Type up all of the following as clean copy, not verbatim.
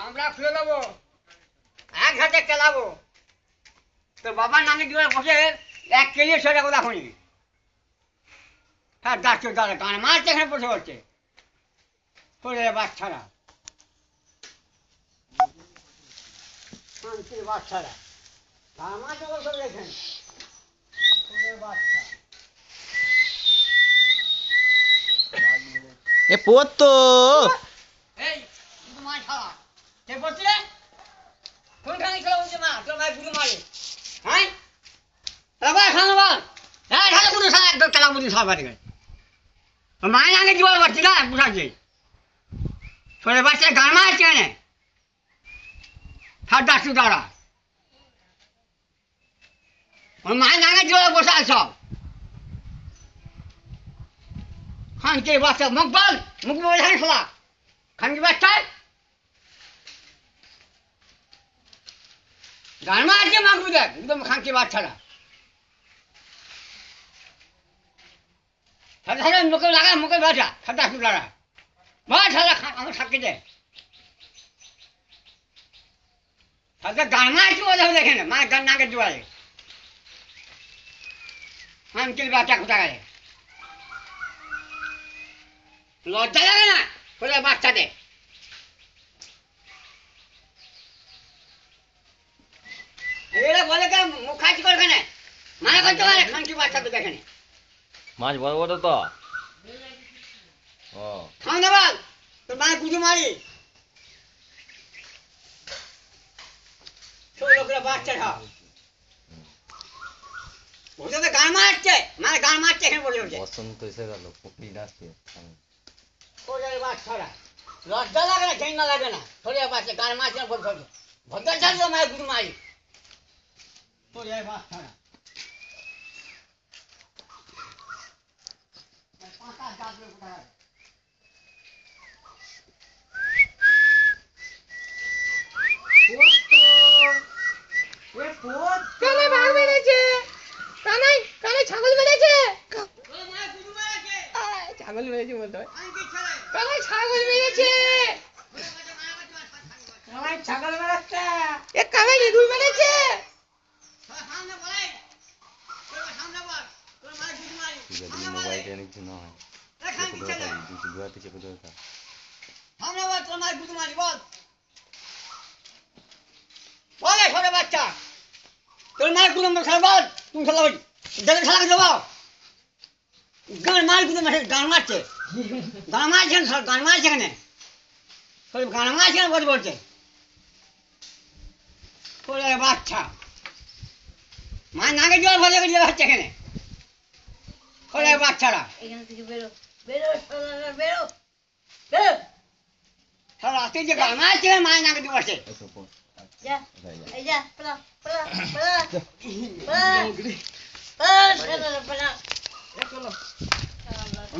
আমরা খুলে দেবো, এক হাতে কেলাবো। তো বাবার নামে কি বসে 1 কেজি সেটা কথা শুনি। হ্যাঁ ডাকছো দাদা গান মারছে এখানে বসে বলছে করে বাচ্চারা বাচ্চারা গান মারছে বলছে দেখেন বাচ্চা এ পোতো এই মা ছাড়া কে বলছিলে কোনখানে খেলা বলছে মা তোর ভাই বুঝে মারি হ্যাঁ বাবা খানো বল হ্যাঁ ঢালে বুঝে সারা একদম খেলা বুঝে সব বাড়ি মায়ের আগে জোয়ার বাড়ছি না বুঝাচ্ছি ছোটো বাচ্চা গান মারছে এনে সাত ডাকছু তারা ওর মায়ের আগে জোয়ার বসে আছে সব খানকে বাচ্চা মুখ বল মুখ বল ধান খোলা খানকে বাচ্চায় গান মারছে মাগু দেখ একদম খানকে বাচ্চারা সাথে সাথে মুখে লাগা মুখে বাচ্চা সাদা সুদারা বল সাদা আমার সাক্ষী দে সাথে গান মারছে ও দেখে না মায়ের গান নাকে জোয়ারে খানকে বাচ্চা কোথা গেলে লজ্জা লাগে না বলে বাচ্চাদের এরা বলে কে মুখ খাচ্ছি করে কেন মানে করতে পারে খানকি বাচ্চা তো দেখেনি মাছ বড় বড় তো ও খাওয়া বল তোর মায়ের পুজো মারি ছোট লোকেরা বাচ্চা খাও ওটা তো গান মারছে মানে গান মারছে এখানে বলে উঠছে বসন্ত এসে গেল পুকুরি নাচছে ওদের বাচ্চারা লজ্জা লাগে না ঘেন্না লাগে না ছোট বাচ্চা গান মারছে না বলছে ভদ্র থাকলে মায়ের পুজো মারি ছোট বাচ্চারা পাঁচটা ডাকবে কোথায় কানে বাঘ মেরেছে কানে ছাগল মেরেছে ছাগল মেরেছে বলতে হয় কানে ছাগল মেরেছে ছাগল মেরেছে এ কানে ইঁদুর মেরেছে মোবাইলটা নিচ্ছে না হয় চেপে দরকার বলে ছোট বাচ্চা তোর মায়ের গুলো খেলা বল তুমি খেলা বল দেখে খেলা দেবো গান মার গুলো গান মারছে গান মারছেন গান মারছে এখানে গান মারছে বলছে বলছে তোর বাচ্চা মায়ের নাকে জল ভরে গেছে বাচ্চা এখানে তোর বাচ্চারা এখান থেকে বেরো বেরো বেরো বেরো সারা তুই যে গান মারছে মায়ের নাকে দিয়ে বসে যা এই যা পড়া পড়া পড়া পড়া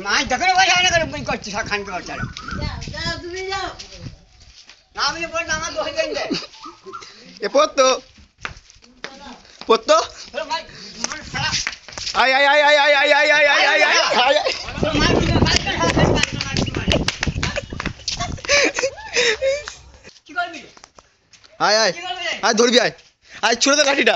মাছ দেখে বসে না করে বই করছি সব খানকে বাচ্চারা যা তুমি যাও না আমি বলছি আমার দোষে দেন দে এ পোতো পোতো তোর ভাই মানে সারা আয় আয় আয় আয় আয় আয় আয় আয় আয় আয় আয় তোর মাছ দিকে বাইক করে সারা কি করবি আয় আয় কি করবি আয় ধরবি আয় আয় ছুড়ে দে লাঠিটা